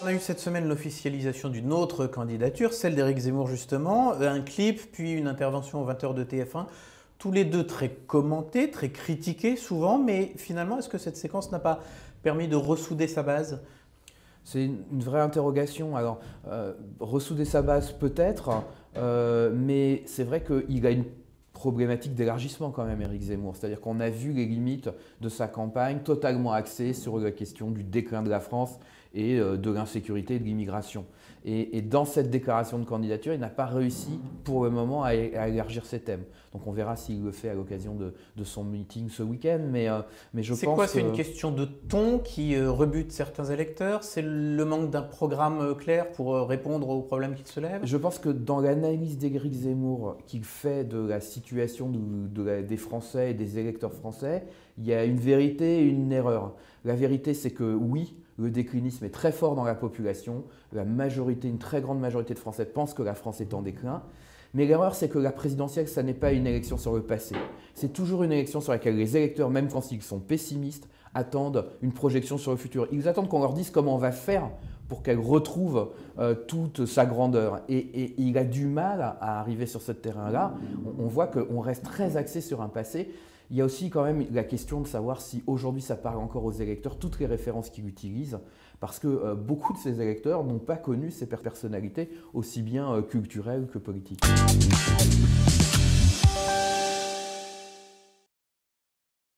On a eu cette semaine l'officialisation d'une autre candidature, celle d'Éric Zemmour justement, un clip puis une intervention aux 20h de TF1, tous les deux très commentés, très critiqués souvent, mais finalement est-ce que cette séquence n'a pas permis de ressouder sa base ? C'est une vraie interrogation. Alors, ressouder sa base peut-être, mais c'est vrai qu'il a une problématique d'élargissement quand même, Éric Zemmour. C'est-à-dire qu'on a vu les limites de sa campagne totalement axées sur la question du déclin de la France et de l'insécurité et de l'immigration. Et dans cette déclaration de candidature, il n'a pas réussi pour le moment à élargir ses thèmes. Donc on verra s'il le fait à l'occasion de son meeting ce week-end. Mais je pense c'est quoi? C'est une question de ton qui rebute certains électeurs? C'est le manque d'un programme clair pour répondre aux problèmes qui se lèvent? Je pense que dans l'analyse d'Éric Zemmour qu'il fait de la situation des Français et des électeurs français, il y a une vérité et une erreur. La vérité, c'est que oui, le déclinisme est très fort dans la population. Une très grande majorité de Français pensent que la France est en déclin. Mais l'erreur, c'est que la présidentielle, ça n'est pas une élection sur le passé. C'est toujours une élection sur laquelle les électeurs, même quand ils sont pessimistes, attendent une projection sur le futur. Ils attendent qu'on leur dise comment on va faire pour qu'elle retrouve toute sa grandeur. Et il a du mal à arriver sur ce terrain-là. On voit qu'on reste très axé sur un passé. Il y a aussi quand même la question de savoir si aujourd'hui ça parle encore aux électeurs, toutes les références qu'il utilise, parce que beaucoup de ces électeurs n'ont pas connu ces personnalités aussi bien culturelles que politiques.